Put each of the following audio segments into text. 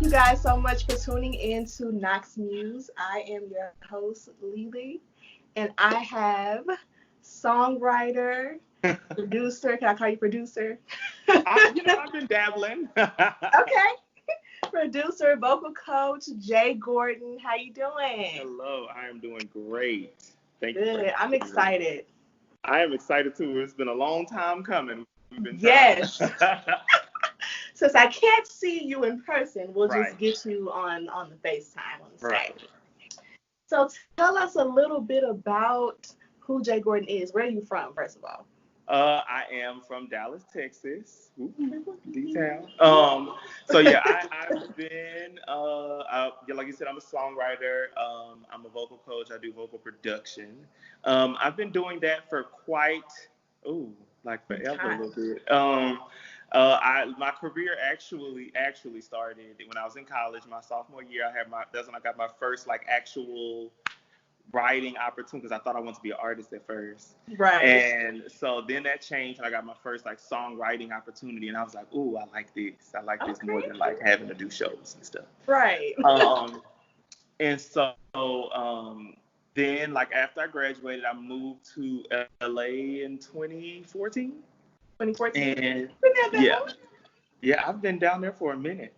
you guys so much for tuning in to Nox Muse. I am your host, Lily, and I have songwriter, producer. Can I call you producer? I've been dabbling. Okay. Producer, vocal coach, Jay Gordon. How you doing? Hello, I am doing great. Thank you for Good. I'm having me. excited. I am excited too. It's been a long time coming. We've been trying. Yes. Since I can't see you in person, we'll just Right, get you on the FaceTime on the right. Skype. So tell us a little bit about who Jay Gordon is. Where are you from, first of all? I am from Dallas, Texas. Ooh, detail. So yeah, I've been, yeah, like you said, I'm a songwriter. I'm a vocal coach. I do vocal production. I've been doing that for ooh, like forever a little bit. My career actually started when I was in college. My sophomore year, that's when I got my first like actual writing opportunity because I thought I wanted to be an artist at first. Right. And so then that changed and I got my first like songwriting opportunity and I was like, ooh, I like this. I like this more than like having to do shows and stuff. Right. And so then like after I graduated, I moved to LA in 2014. 2014. And Been there that yeah, long? yeah, I've been down there for a minute.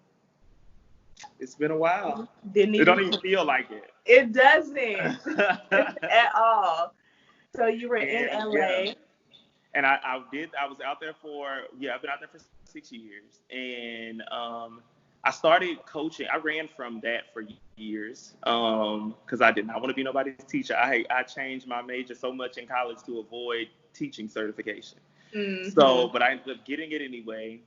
It's been a while. Didn't It don't even feel like it. It doesn't at all. So you were in And LA. yeah. And I was out there I've been out there for 6 years. And I started coaching. I ran from that for years because I did not want to be nobody's teacher. I changed my major so much in college to avoid teaching certification. Mm-hmm. So, but I ended up getting it anyway.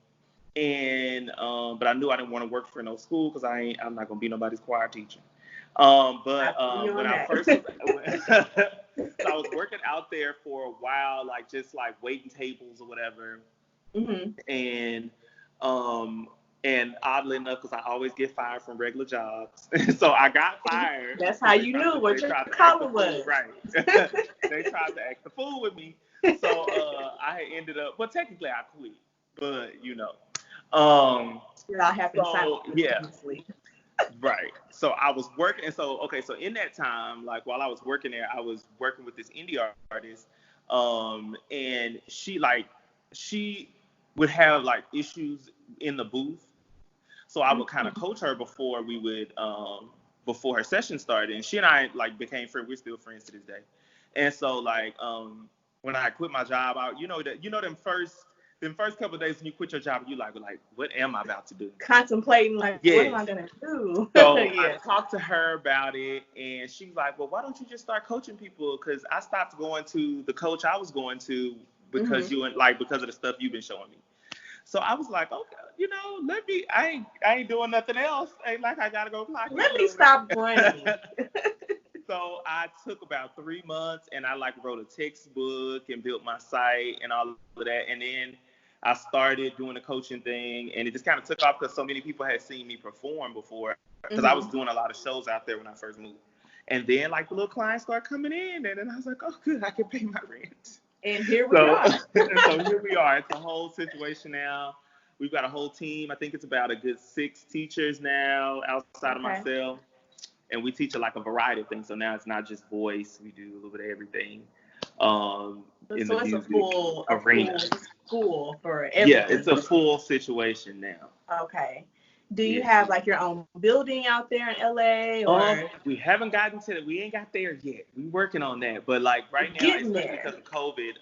And but I knew I didn't want to work for no school because I'm not gonna be nobody's choir teacher. But when I first so I was working out there for a while, like just like waiting tables or whatever. Mm-hmm. And oddly enough, because I always get fired from regular jobs, so I got fired. That's how you knew what your color was. Right. They tried to act the fool with me. So I ended up, well, technically I quit, but It all happened yeah. simultaneously. Right. So I was working, and so in that time, like while I was working there, I was working with this indie artist, and she would have like issues in the booth, so I would kind of coach her before her session started, and she and I like became friends. We're still friends to this day, and so like when I quit my job, them first couple of days when you quit your job, you like, what am I about to do? Contemplating, like, what am I gonna do? So I talked to her about it, and she was like, well, why don't you just start coaching people? Because I stopped going to the coach I was going to because because of the stuff you've been showing me. So I was like, okay, I ain't doing nothing else. Ain't like I gotta go clock in. Let me stop running. So I took about 3 months and I like wrote a textbook and built my site and all of that. And then I started doing the coaching thing and it just kind of took off because so many people had seen me perform before because I was doing a lot of shows out there when I first moved. And then like the little clients started coming in and then I was like, oh, good, I can pay my rent. And here we are. So here we are. It's a whole situation now. We've got a whole team. I think it's about a good 6 teachers now outside of myself. And we teach like a variety of things. So now it's not just voice. We do a little bit of everything. So it's a full school for everything. Yeah, it's a full situation now. Okay. Do you have like your own building out there in LA? Or? We haven't gotten to that. We ain't got there yet. We're working on that. But like right now, especially because of COVID,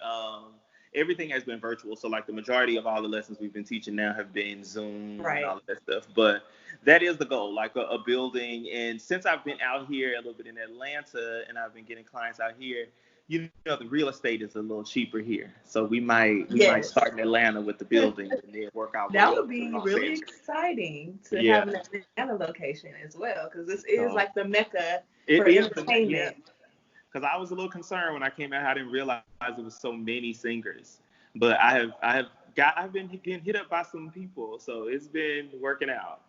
everything has been virtual. So like the majority of all the lessons we've been teaching now have been Zoom and all of that stuff. But that is the goal, like a building. And since I've been out here a little bit in Atlanta and I've been getting clients out here, the real estate is a little cheaper here. So we might start in Atlanta with the building and then work out. That would be really exciting to have an Atlanta location as well, because this is like the mecca for entertainment. Because I was a little concerned when I came out. I didn't realize there was so many singers, but I've been getting hit up by some people, so it's been working out.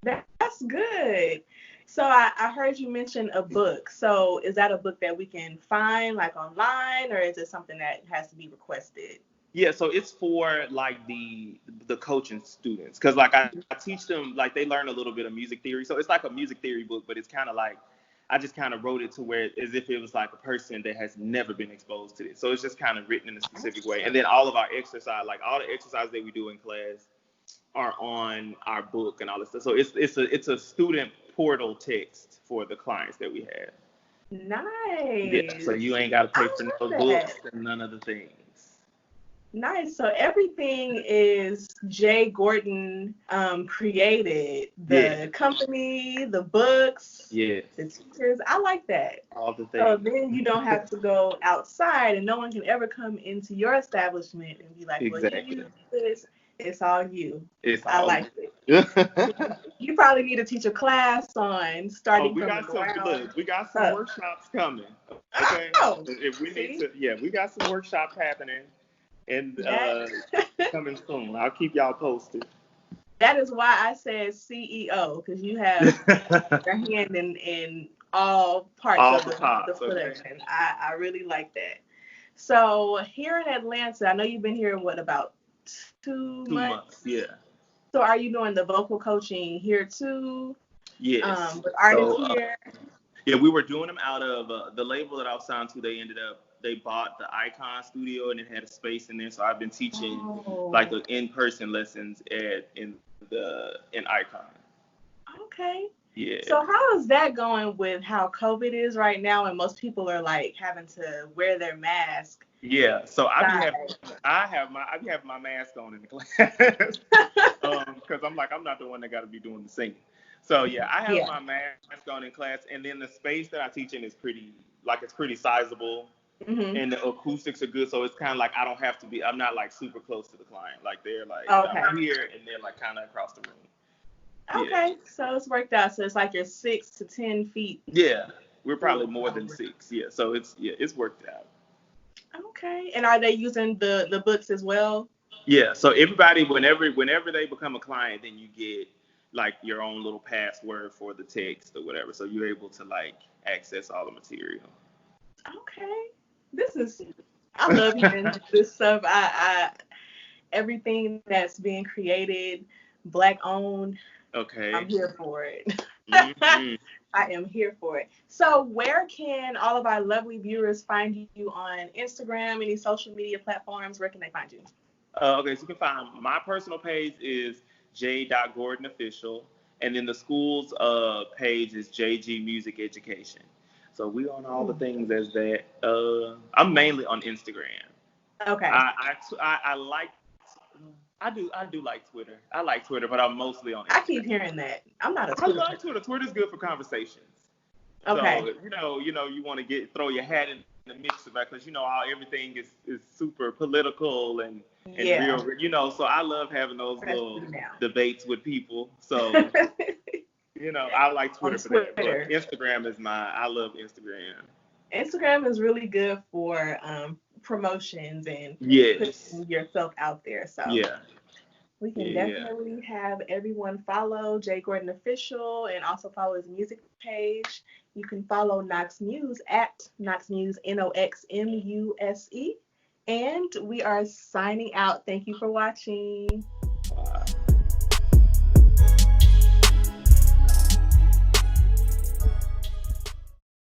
That's good. So I heard you mention a book. So is that a book that we can find like online, or is it something that has to be requested? Yeah, so it's for like the coaching students, because like I teach them, like they learn a little bit of music theory, so it's like a music theory book, but it's kind of like I just kind of wrote it to where as if it was like a person that has never been exposed to this, so it's just kind of written in a specific way. And then all of our exercise, like all the exercises that we do in class are on our book and all this stuff. So it's a student portal text for the clients that we have. Nice. Yeah, so you ain't got to pay for no books and none of the things. Nice. So everything is Jay Gordon created. The company, the books, the teachers. I like that. All the things. So then you don't have to go outside, and no one can ever come into your establishment and be like, well, you use this. It's all you. I like it. You probably need to teach a class on starting from the ground. We got some workshops coming. Okay. If we need to, we got some workshops happening and coming soon. I'll keep y'all posted. That is why I said CEO, because you have your hand in all parts of the production. Okay. I really like that. So here in Atlanta, I know you've been here, about 2 months? Yeah. So are you doing the vocal coaching here too? Yes. With artists here? Yeah, we were doing them out of the label that I was signed to. They bought the Icon studio and it had a space in there. So I've been teaching like the in-person lessons in Icon. Okay. Yeah. So how is that going with how COVID is right now and most people are like having to wear their mask? Yeah, so I have my mask on in the class because I'm not the one that got to be doing the singing. So yeah, I have my mask on in class, and then the space that I teach in is pretty sizable, and the acoustics are good. So it's kind of like I don't have to be. I'm not like super close to the client. Like they're like I'm here, and they're like kind of across the room. Okay, so it's worked out. So it's like you're 6 to 10 feet. Yeah, we're probably more than 6. Yeah, so it's worked out. Okay. And are they using the books as well? Yeah. So everybody, whenever they become a client, then you get like your own little password for the text or whatever. So you're able to like access all the material. Okay. I love hearing this stuff. I everything that's being created, Black owned. Okay. I'm here for it. Mm-hmm. I am here for it. So where can all of our lovely viewers find you on Instagram, any social media platforms? Where can they find you? Okay, so you can find my personal page is j.gordonofficial, and then the school's page is JG Music Education. So we on all the things as that. I'm mainly on Instagram. Okay. I do like Twitter. I like Twitter, but I'm mostly on Instagram. I keep hearing that. I'm not a Twitter. I love Twitter. Twitter's good for conversations. Okay. So, you want to throw your hat in the mix of it because, how everything is super political and real, so I love having those little debates with people. So, I like Twitter for that. But Instagram is I love Instagram. Instagram is really good for promotions and putting yourself out there. So we can definitely have everyone follow Jay Gordon Official and also follow his music page. You can follow Nox Muse at Nox Muse, NOXMUSE. And we are signing out. Thank you for watching. Bye.